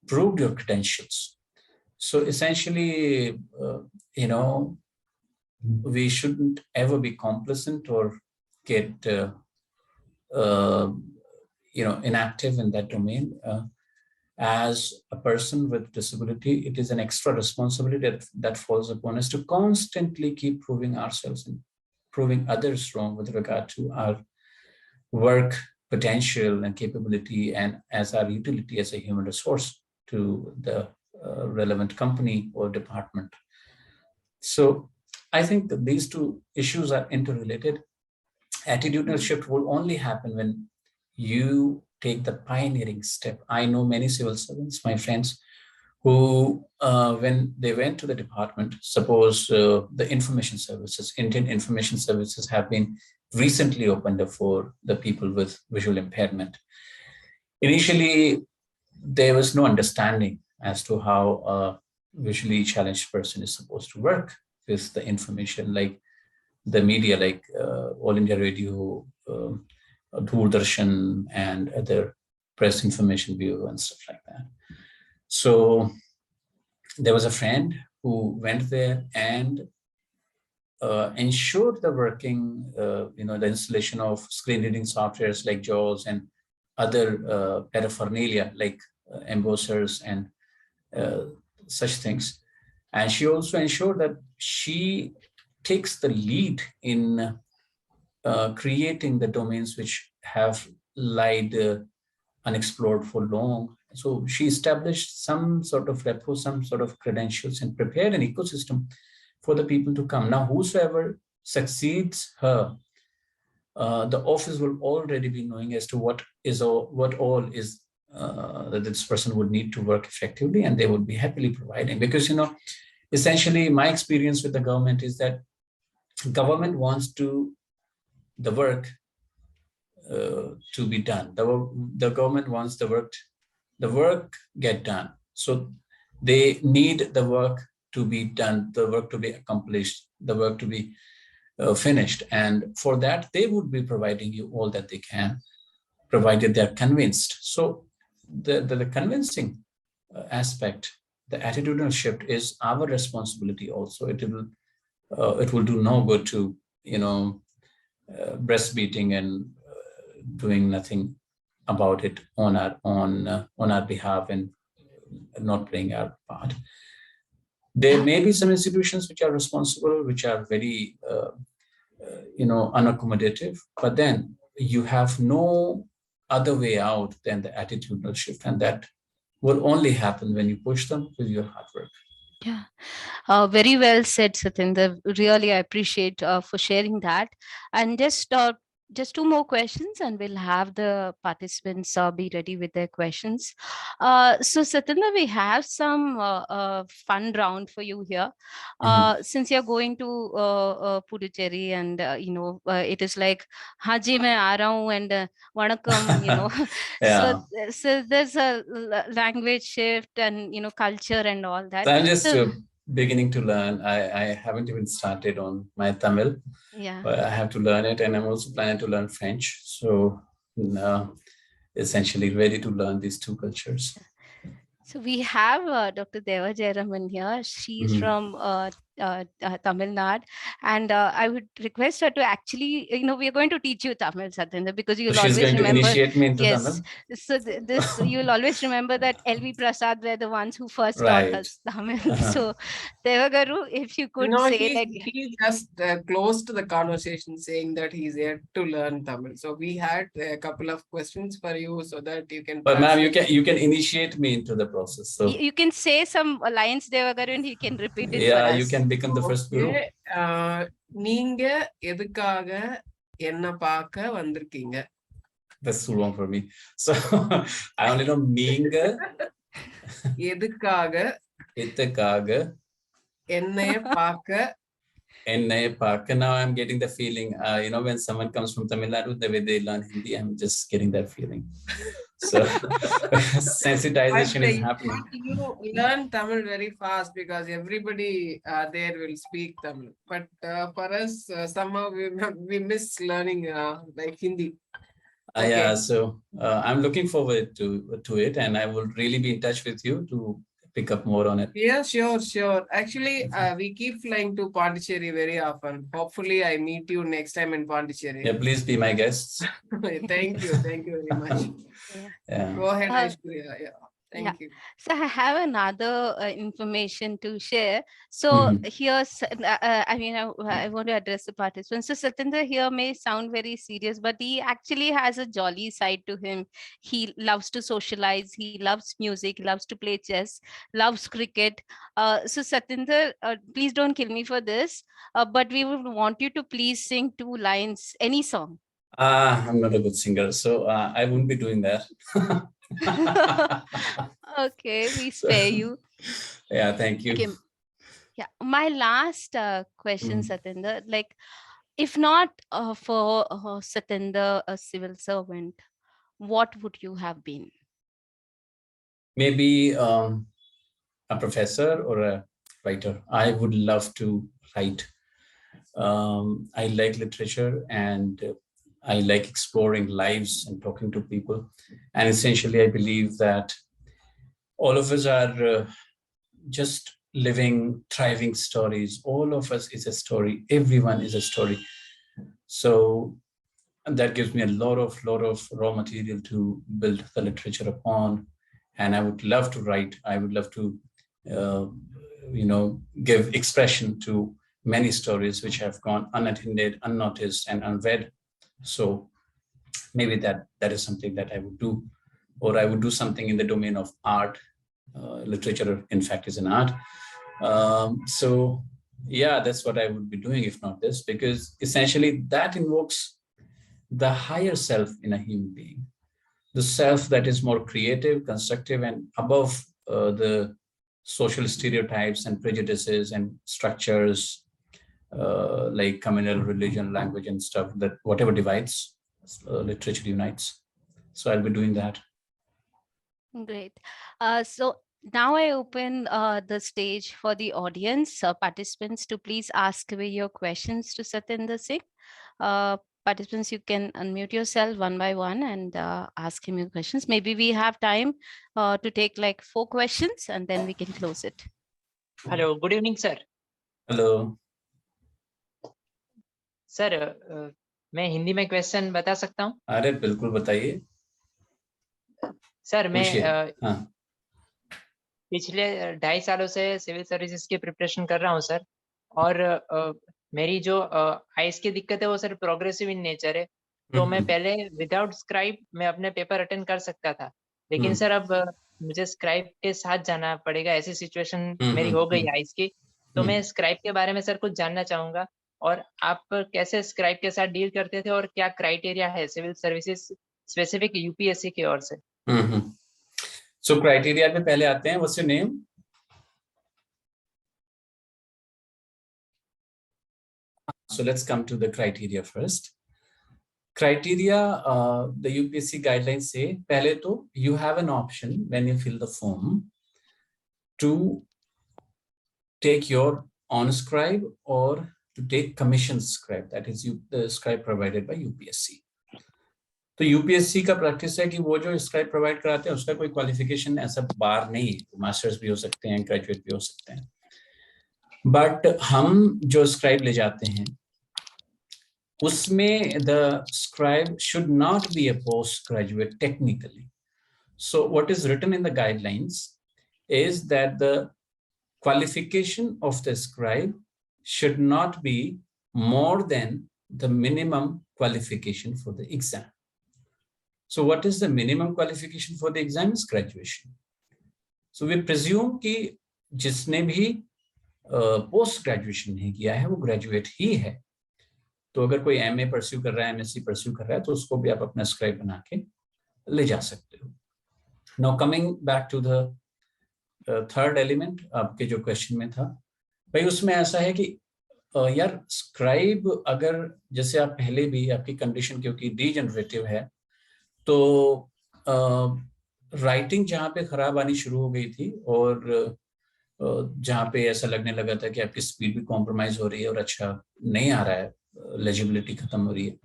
proved your credentials. So essentially, we shouldn't ever be complacent or get uh, inactive in that domain. As a person with disability, it is an extra responsibility that falls upon us to constantly keep proving ourselves and proving others wrong with regard to our work potential and capability, and as our utility as a human resource to the relevant company or department. So I think that these two issues are interrelated. Attitudinal shift will only happen when you take the pioneering step. I know many civil servants, my friends, who, when they went to the department, suppose the information services, Indian information services have been recently opened up for the people with visual impairment. Initially, there was no understanding as to how a visually challenged person is supposed to work with the information, like the media, like All India Radio, Doordarshan, and other press information bureau and stuff like that. So there was a friend who went there and ensured the working, the installation of screen reading softwares like JAWS and other paraphernalia like embossers and such things. And she also ensured that she takes the lead in creating the domains which have lied unexplored for long. So she established some sort of repo, some sort of credentials, and prepared an ecosystem for the people to come. Now, whosoever succeeds her, the office will already be knowing as to what all is that this person would need to work effectively, and they would be happily providing. Because essentially, my experience with the government is that government wants the work to be done. The government wants the work get done. So they need the work to be done, the work to be accomplished, the work to be finished. And for that, they would be providing you all that they can, provided they're convinced. So the convincing aspect, the attitudinal shift is our responsibility also. It will do no good to, breastbeating and doing nothing about it on our behalf and not playing our part. There may be some institutions which are responsible, which are very, unaccommodative, but then you have no other way out than the attitudinal shift, and that will only happen when you push them with your hard work. Yeah, very well said, Satender. Really, I appreciate for sharing that. And just two more questions, and we'll have the participants be ready with their questions. So, Satender, we have some fun round for you here. Since you're going to Puducherry, and it is like Haji mein aa raha hu and Vanakkam, Yeah. so there's a language shift and culture and all that. So I'm just So, beginning to learn. I haven't even started on my Tamil, yeah. but I have to learn it, and I'm also planning to learn French. So essentially ready to learn these two cultures. So we have Dr. Deva Jayaraman here. She's from Tamil Nadu, and I would request her to actually, we are going to teach you Tamil, Satendra, because So you'll she's always going to remember. initiate me into Yes, Tamil. so this you'll always remember that LV Prasad were the ones who first taught Right. us Tamil. So Devagaru, if you could No, say like. he just closed the conversation saying that he's yet to learn Tamil. So we had a couple of questions for you so that you can. But ma'am, you can initiate me into the process. So You can say some lines, Devagaru, and he can repeat it for yeah, us. you can become the first guru. Okay. நீங்க எதுக்காக என்ன பார்க்க வந்திருக்கீங்க? That's too long for me. So I only know Minga. எதுக்காக என்னைய பார்க்க. Now I'm getting the feeling, when someone comes from Tamil Nadu, the way they learn Hindi, I'm just getting that feeling. So sensitization is happening. You learn Tamil very fast because everybody there will speak Tamil. But for us, somehow we miss learning like Hindi. Okay. Yeah, so I'm looking forward to it, and I will really be in touch with you to pick up more on it. Yeah, sure. Actually, we keep flying to Pondicherry very often. Hopefully, I meet you next time in Pondicherry. Yeah, please be my guests. Thank you very much. Yeah. Go ahead, Aishwarya. Yeah. Thank you. So I have another information to share. So here's, I want to address the participants. So Satender here may sound very serious, but he actually has a jolly side to him. He loves to socialize. He loves music, loves to play chess, loves cricket. So Satender, please don't kill me for this, but we would want you to please sing 2 lines, any song. I'm not a good singer, so I won't be doing that. Okay, we spare you. Yeah, thank you. Okay. Yeah, my last question, Satender, like, if not for Satender, a civil servant, what would you have been? Maybe a professor or a writer. I would love to write. I like literature, and I like exploring lives and talking to people. And essentially, I believe that all of us are just living, thriving stories. All of us is a story. Everyone is a story. So that gives me a lot of raw material to build the literature upon. And I would love to write. I would love to, give expression to many stories which have gone unattended, unnoticed, and unread. So maybe that is something that I would do, or I would do something in the domain of art. Literature, in fact, is an art. So yeah, that's what I would be doing if not this, because essentially that invokes the higher self in a human being, the self that is more creative, constructive, and above the social stereotypes and prejudices and structures like communal, religion, language, and stuff, that whatever divides, literature unites. So I'll be doing that. Great. So now I open the stage for the audience, participants, to please ask away your questions to Satender Singh. Participants, you can unmute yourself one by one and ask him your questions. Maybe we have time to take like 4 questions, and then we can close it. Hello, good evening, sir. Hello. Sir मैं हिंदी में question बता सकता हूँ? अरे बिल्कुल बताइए sir मैं हाँ। पिछले 2.5 सालों से सिविल सर्विसेज की प्रिपरेशन कर रहा हूँ सर, और मेरी जो आइज की दिक्कत है वो सर प्रोग्रेसिव इन नेचर है। तो मैं पहले विदाउट स्क्राइब मैं अपने पेपर अटेंड कर सकता था, लेकिन सर अब मुझे स्क्राइब के साथ जाना पड़ेगा, ऐसी सिचुएशन मेरी हो गई आइज की। तो मैं स्क्राइब के बारे में सर कुछ जानना चाहूंगा, और आप कैसे स्क्राइब के साथ डील करते थे, और क्या क्राइटेरिया है सिविल सर्विसेज स्पेसिफिक यूपीएससी की ओर से? सो क्राइटेरिया पे पहले आते हैं। What's your name? So let's come to the criteria first. Criteria, the UPSC guidelines say, पहले तो you have an option when you fill the form to take your on scribe or to take commission scribe, that is the scribe provided by UPSC. तो UPSC का practice है कि वो जो scribe provide कराते हैं उसका कोई क्वालिफिकेशन ऐसा बार नहीं है, मास्टर्स भी हो सकते हैं, ग्रेजुएट भी हो सकते हैं। बट हम जो स्क्राइब ले जाते हैं उसमें the scribe should not be a post graduate technically. So what is written in the guidelines is that the qualification of the scribe should not be more than the minimum qualification for the exam. So what is the minimum qualification for the exam? Is graduation. So we presume कि जिसने भी post graduation नहीं किया है वो graduate ही है. तो अगर कोई एमए परस्यू कर रहा है, एमएससी परस्यू कर रहा है, तो उसको भी आप अपना स्क्राइब बना के ले जा सकते हो. Now coming back to the third element आपके जो क्वेश्चन में था भाई, उसमें ऐसा है कि यार स्क्राइब अगर जैसे आप पहले भी आपकी कंडीशन क्योंकि डीजनरेटिव है तो राइटिंग जहाँ पे खराब आनी शुरू हो गई थी और जहाँ पे ऐसा लगने लगा था कि आपकी स्पीड भी कॉम्प्रोमाइज हो रही है और अच्छा नहीं आ रहा है, लेजिबिलिटी खत्म हो रही है,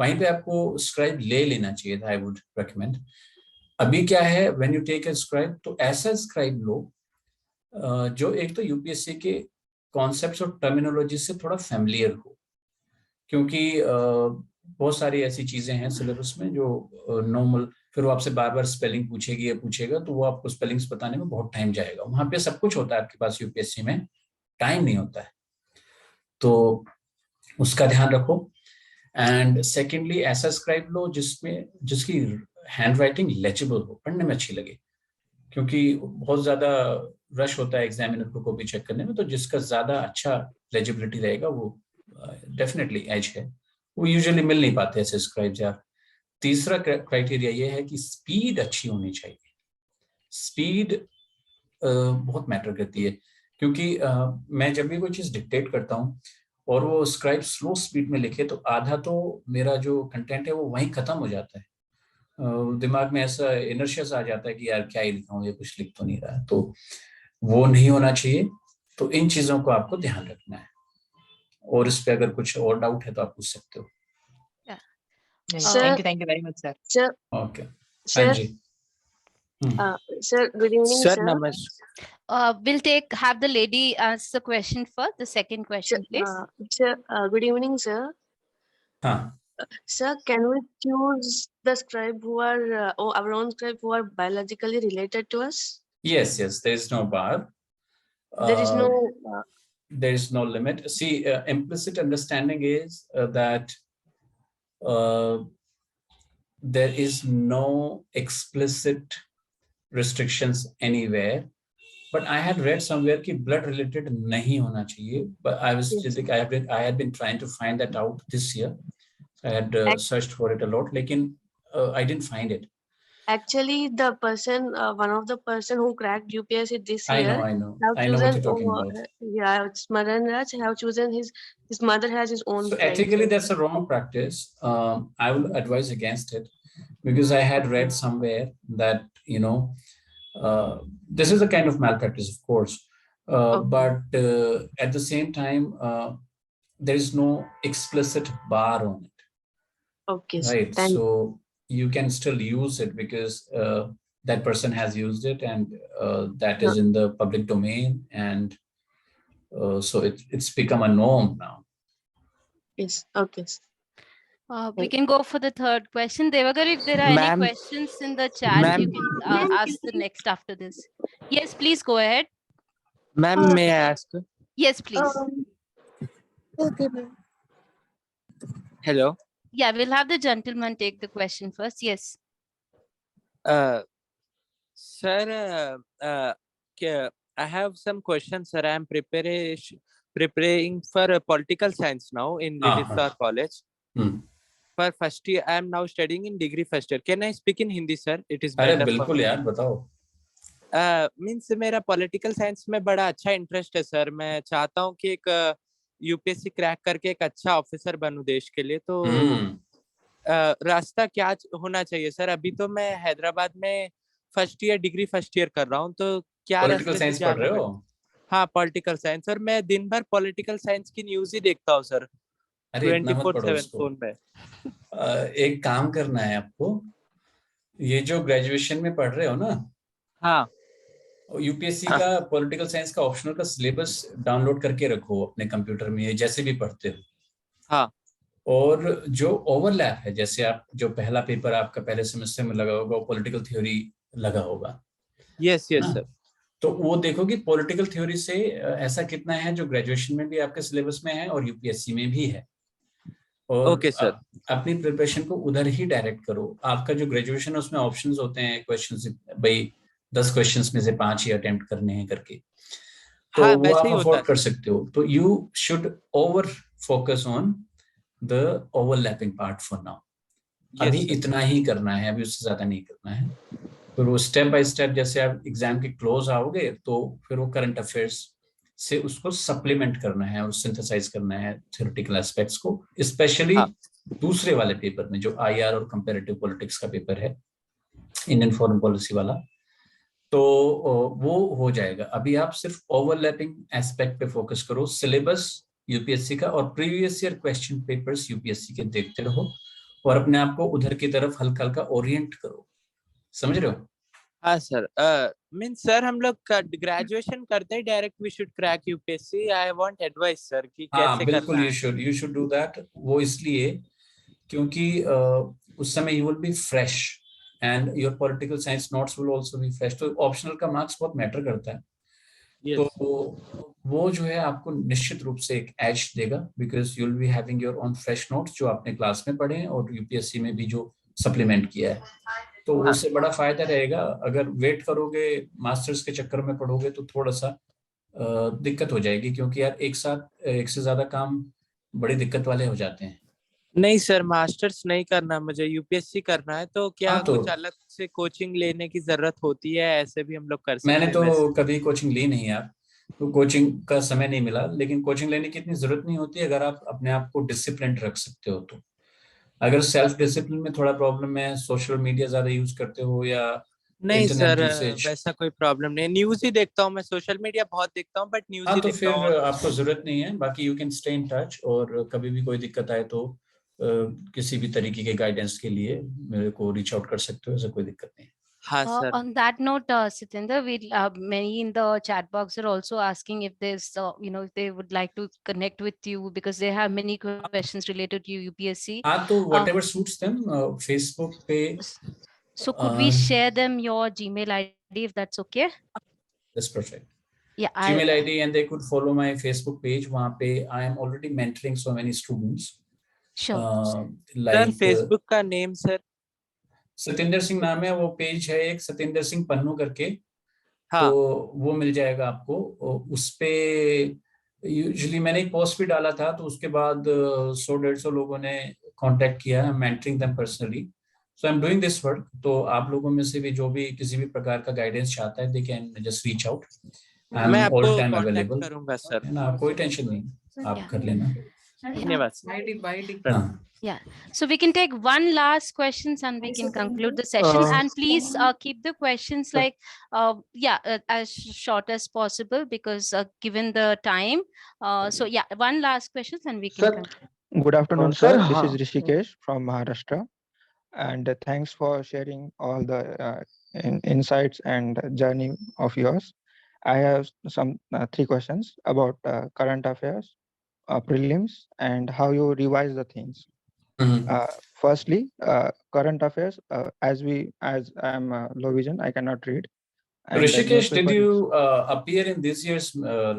वहीं पे आपको स्क्राइब ले लेना चाहिए था. I would recommend. अभी क्या है, when you take a scribe तो ऐसा स्क्राइब लो जो एक तो यूपीएससी के कॉन्सेप्ट्स और टर्मिनोलॉजी से थोड़ा फैमिलियर हो, क्योंकि बहुत सारी ऐसी चीजें हैं सिलेबस में जो नॉर्मल, फिर वो आपसे बार बार स्पेलिंग पूछेगी या पूछेगा तो वो आपको स्पेलिंग्स बताने में बहुत टाइम जाएगा. वहां पे सब कुछ होता है आपके पास, यूपीएससी में टाइम नहीं होता है, तो उसका ध्यान रखो. एंड सेकेंडली ऐसा स्क्राइब लो जिसकी हैंड राइटिंग लेजिबल हो, पढ़ने में अच्छी लगे, क्योंकि बहुत ज्यादा रश होता है एग्जामिनर को कॉपी चेक करने में, तो जिसका ज्यादा अच्छा लेजिबिलिटी रहेगा वो डेफिनेटली एज है. वो यूजुअली मिल नहीं पाते ऐसे स्क्राइब्स यार. तीसरा क्राइटेरिया ये है कि स्पीड अच्छी होनी चाहिए. स्पीड बहुत मैटर करती है, क्योंकि मैं जब भी कोई चीज डिक्टेट करता हूँ और वो स्क्राइब स्लो स्पीड में लिखे तो आधा तो मेरा जो कंटेंट है वो वहीं खत्म हो जाता है. दिमाग में ऐसा इनर्शिया आ जाता है कि यार क्या ही लिखा हूँ, ये कुछ लिख तो नहीं रहा है, तो वो नहीं होना चाहिए. तो इन चीजों को आपको ध्यान रखना है, और इस पे अगर कुछ और डाउट है तो आप पूछ सकते हो. Thank you very much, sir. Sir, okay. हाँ sir, ji. sir, good evening, Sir, sir. namaskar. We'll have the lady ask the question first, the second question, please. Sir, good evening, sir. हाँ. Sir, can we choose the scribe who are our own scribe who are biologically related to us? Yes, there is no bar. There is no. There is no limit. See, implicit understanding is that there is no explicit restrictions anywhere, but I had read somewhere कि blood related नहीं होना चाहिए, but I had been trying to find that out this year. I had searched for it a lot, लेकिन I didn't find it. Actually, the person, one of the person who cracked UPSC this year. I know what you're talking about. Yeah, Smaran Raj have chosen his mother has his own. So ethically, that's a wrong practice. I will advise against it, because I had read somewhere that this is a kind of malpractice, of course, but at the same time, there is no explicit bar on it. Okay. Right. So you can still use it because that person has used it, and that is in the public domain, and so it's become a norm now. Yes. Okay. We can go for the third question. Devagar, if there are any questions in the chat, you can ask the next after this. Yes, please go ahead. Ma'am, may I ask? Yes, please. Okay, ma'am. Hello. Yeah, we'll have the gentleman take the question first. Yes. Sir, I have some questions, sir. I am preparing for political science now in Little Star College. For first year, I am now studying in degree first year. Can I speak in Hindi, sir? It is better. बिल्कुल यार, बताओ. Means मेरा political science में बड़ा अच्छा interest है sir. मैं चाहता हूँ कि एक यूपीएससी क्रैक करके एक अच्छा ऑफिसर बनूं देश के लिए. तो रास्ता क्या होना चाहिए सर? अभी तो मैं हैदराबाद में first year degree first year कर रहा हूँ, तो क्या पॉलिटिकल साइंस पढ़ रहे हो? हाँ, पॉलिटिकल साइंस. और मैं दिन भर पॉलिटिकल साइंस की न्यूज ही देखता हूँ सर. 24/7 फोन पे. एक काम करना है आपको, ये जो ग्रेजुएशन में पढ़ रहे हो ना, हाँ, यूपीएससी का पॉलिटिकल साइंस का ऑप्शनल का सिलेबस डाउनलोड करके रखो अपने कंप्यूटर में, जैसे भी पढ़ते हो। हाँ। और जो ओवरलैप है, जैसे आप जो पहला पेपर आपका पहले सेमेस्टर में लगा होगा, वो पॉलिटिकल थ्योरी लगा होगा। यस है यस ना? सर। तो वो देखो कि पॉलिटिकल थ्योरी से ऐसा कितना है जो ग्रेजुएशन में भी आपके सिलेबस में है और यूपीएससी में भी है। और ओके सर। अपनी प्रिपरेशन को उधर ही डायरेक्ट करो। आपका जो ग्रेजुएशन है उसमें ऑप्शंस होते हैं, क्वेश्चंस, भाई 10 क्वेश्चंस में से 5 ही अटेम्प्ट करने हैं करके, तो हाँ, वो वैसे आप ही होता अफोर्ड है कर सर। सकते हो। तो you should over focus on the overlapping part for now. अभी यस सर। इतना ही करना है, अभी उससे ज्यादा नहीं करना है। फिर वो स्टेप बाय स्टेप जैसे आप एग्जाम के क्लोज आओगे तो फिर वो करंट अफेयर्स से उसको सप्लीमेंट करना है और सिंथेसाइज करना है थ्योरेटिकल एस्पेक्ट्स को, स्पेशली हाँ। दूसरे वाले पेपर में जो आईआर और कंपैरेटिव पॉलिटिक्स का पेपर है, इंडियन फॉरेन पॉलिसी वाला। तो वो हो जाएगा। अभी आप सिर्फ ओवरलैपिंग एस्पेक्ट पे फोकस करो। सिलेबस यूपीएससी का और previous year question papers UPSC के देखते रहो और अपने आप को उधर की तरफ हल्का हल्का ओरिएंट करो। समझ रहे हो? हाँ सर। मीन सर हम लोग ग्रेजुएशन करते ही direct we should crack UPSC. I want advice sir कि हाँ कैसे बिल्कुल, करना है। You should do that. वो इसलिए क्योंकि उस समय you will be fresh and your political science notes will also be fresh. तो ऑप्शनल का मार्क्स बहुत मैटर करता है। तो यस। वो जो है आपको निश्चित रूप से एक एज देगा, because you will be having your own fresh notes जो आपने क्लास में पढ़े हैं और यूपीएससी में भी जो सप्लीमेंट किया है। तो हाँ। उससे बड़ा फायदा रहेगा। अगर वेट करोगे, मास्टर्स के चक्कर में पढ़ोगे तो थोड़ा सा दिक्कत हो जाएगी, क्योंकि यार एक साथ एक से ज्यादा काम बड़ी दिक्कत वाले हो जाते हैं। नहीं सर, मास्टर्स नहीं करना, मुझे यूपीएससी करना है। तो क्या हाँ, तो कुछ अलग से कोचिंग लेने की जरूरत होती है? ऐसे भी हम लोग कर मैंने सकते हैं वैसे? तो कभी कोचिंग ली नहीं यार, तो कोचिंग का समय नहीं मिला। लेकिन कोचिंग लेने की इतनी जरूरत नहीं होती अगर आप अपने आप को डिसिप्लिन रख सकते हो तो। अगर सेल्फ डिसिप्लिन में थोड़ा प्रॉब्लम है, सोशल मीडिया ज्यादा यूज करते हो या नहीं सर, इंटरनेट यूसेज, वैसा कोई प्रॉब्लम नहीं। न्यूज ही देखता हूँ मैं, सोशल मीडिया बहुत देखता हूँ बट न्यूज हाँ ही तो देखता हूँ फिर और आपको कुछ। जरूरत नहीं है। बाकी you can stay in touch, और कभी भी कोई दिक्कत आए तो किसी भी तरीके के गाइडेंस के लिए मेरे को रीच आउट कर सकते हो, ऐसा कोई दिक्कत नहीं है। हाँ sir. On that note, Satender, we many in the chat box are also asking if there's, if they would like to connect with you because they have many questions related to UPSC. हाँ तो Uh, whatever suits them, Facebook पे s- so could we share them your Gmail ID if that's okay? that's perfect. Yeah, Gmail ID, and they could follow my Facebook page. वहाँ पे I am already mentoring so many students. sure. Sir Like Facebook का name sir? Satendra Singh नाम है, वो page है एक सतेंद्र सिंह पन्नू करके। तो हाँ। वो मिल जाएगा आपको। उस पे यूजुअली मैंने एक पोस्ट भी डाला था, तो उसके बाद 100-150 लोगों ने कांटेक्ट किया। I am mentoring them personally, so I am doing this work. तो आप लोगों में से भी जो भी किसी भी प्रकार का गाइडेंस चाहता है, they can just reach out. I मैं एम ऑल आपको टाइम कांटेक्ट अवेलेबल, करूंगा सर। है ना? कोई टेंशन नहीं, आप Yeah. कर लेना। धन्यवाद सर। बाय हाँ Yeah. So we can take one last questions and we can conclude the session. And please keep the questions like, as short as possible because given the time. So yeah, one last questions and we can Sir, conclude. good afternoon, sir, sir. This is Rishikesh from Maharashtra, and thanks for sharing all the insights and journey of yours. I have some 3 questions about current affairs, prelims, and how you revise the things. Firstly, current affairs. As I am low vision, I cannot read. And the Rishikesh, did newspaper is you appear in this year's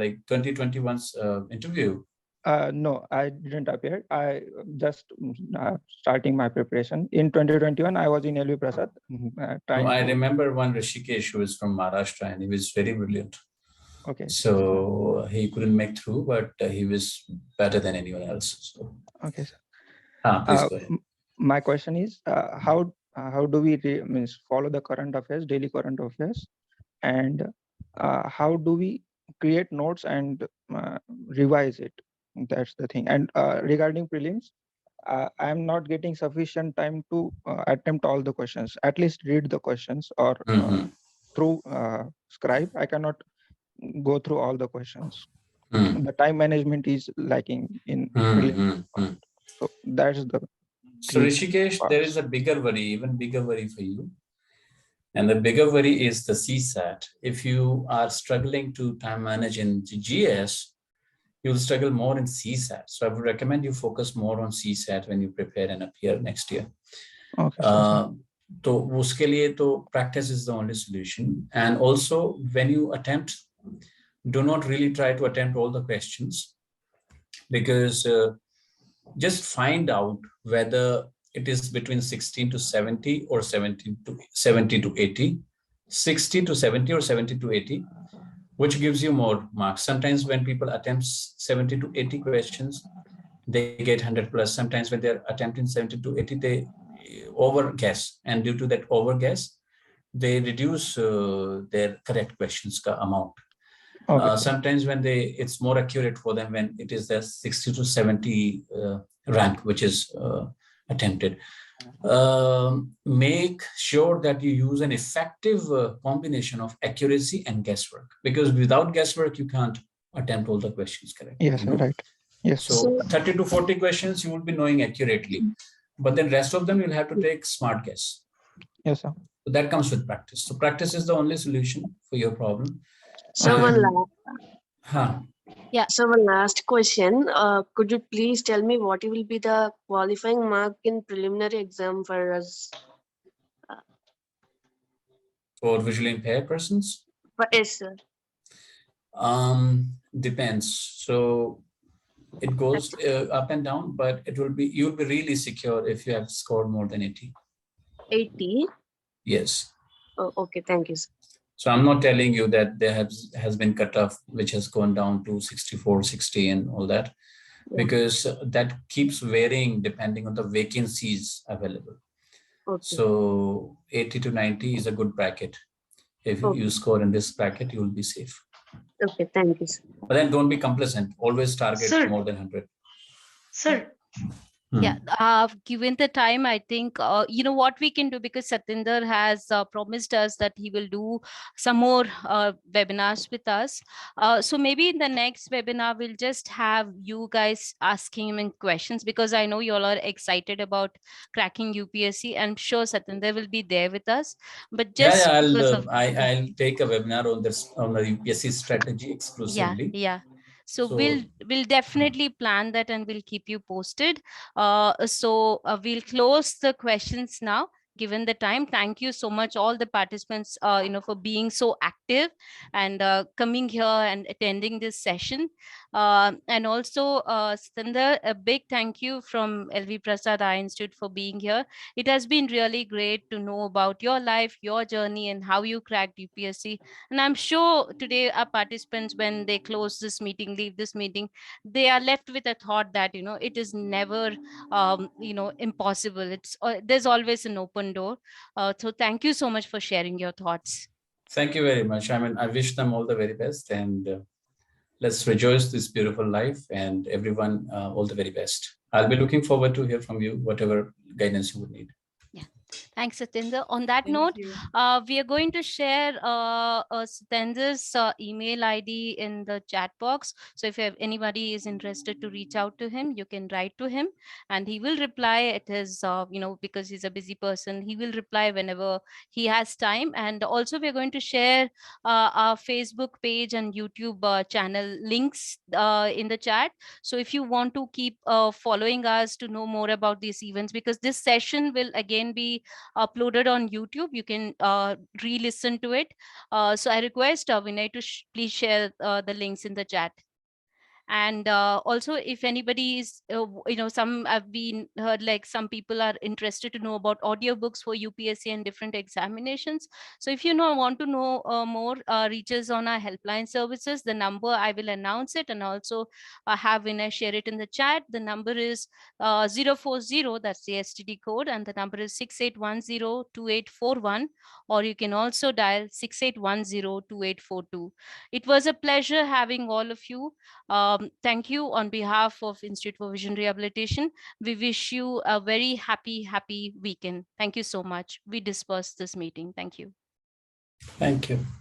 like 2021's interview? No, I didn't appear. I just starting my preparation. In 2021, I was in LV Prasad No, trying I to. remember one Rishikesh who is from Maharashtra and he was very brilliant. Okay. So he couldn't make through, but he was better than anyone else. So. Okay, sir. Please go ahead. My question is, how do we means follow the current affairs, daily current affairs, and how do we create notes and revise it? That's the thing. And regarding prelims, I am not getting sufficient time to attempt all the questions. At least read the questions, or through scribe, I cannot go through all the questions. The time management is lacking in prelims. So that's the So Rishikesh, there is parts. a bigger worry, even bigger worry for you. And the bigger worry is the CSAT. If you are struggling to time manage in GS, you'll struggle more in CSAT. So I would recommend you focus more on CSAT when you prepare and appear next year. Okay, sure, sir. तो उसके लिए तो practice is the only solution. And also when you attempt, do not really try to attempt all the questions, because just find out whether it is between 16 to 70 or 70 to 80, 60 to 70 or 70 to 80, which gives you more marks. Sometimes when people attempt 70 to 80 questions, they get 100 plus. Sometimes when they're attempting 70 to 80, they over guess. And due to that over guess, they reduce their correct questions amount. Okay, sir. Sometimes when it's more accurate for them when it is the 60 to 70 rank, which is attempted. Make sure that you use an effective combination of accuracy and guesswork, because without guesswork, you can't attempt all the questions correctly. Yes, sir, right. Yes. So 30 to 40 questions, you will be knowing accurately, but then rest of them, you'll have to take smart guess. Yes, sir. So that comes with practice. So practice is the only solution for your problem. So one last question. Could you please tell me what will be the qualifying mark in preliminary exam for us? For visually impaired persons? Yes, sir. Depends. So it goes up and down, but you'll be really secure if you have scored more than 80. 80? Yes. Oh, okay, thank you, sir. So I'm not telling you that there has been cutoff which has gone down to 64, 60 and all that, because that keeps varying depending on the vacancies available. Okay. So 80 to 90 is a good bracket. If you score in this bracket, you will be safe. Okay, thank you, sir. But then don't be complacent. Always target more than 100. Sir. Yeah, given the time, I think, you know what we can do, because Satender has promised us that he will do some more webinars with us. So maybe in the next webinar, we'll just have you guys asking him questions, because I know you all are excited about cracking UPSC. I'm sure Satender will be there with us. But just I'll take a webinar on this, on the UPSC strategy exclusively. Yeah. So we'll definitely plan that and we'll keep you posted. So we'll close the questions now, given the time. Thank you so much, all the participants, for being so active and coming here and attending this session. And also, Satender, a big thank you from LVPEI Eye Institute for being here. It has been really great to know about your life, your journey, and how you cracked UPSC. And I'm sure today our participants, when they close this meeting, leave this meeting, they are left with a thought that, it is never, impossible. There's always an open door. So thank you so much for sharing your thoughts. Thank you very much. I mean, I wish them all the very best, and let's rejoice this beautiful life, and everyone all the very best. I'll be looking forward to hear from you, whatever guidance you would need. Thanks, Satender. On that note, we are going to share Satender's email ID in the chat box. So if anybody is interested to reach out to him, you can write to him and he will reply. It is, because he's a busy person, he will reply whenever he has time. And also we're going to share our Facebook page and YouTube channel links in the chat. So if you want to keep following us to know more about these events, because this session will again be uploaded on YouTube, you can re-listen to it. So I request Vinay to please share the links in the chat. And also, if anybody is, some have been heard, like some people are interested to know about audiobooks for UPSC and different examinations. So if you want to know more, reach us on our helpline services. The number, I will announce it, and also have Vinay share it in the chat. The number is 040, that's the STD code, and the number is 68102841, or you can also dial 68102842. It was a pleasure having all of you. Thank you on behalf of Institute for Vision Rehabilitation. We wish you a very happy weekend. Thank you so much. We disperse this meeting. Thank you. Thank you.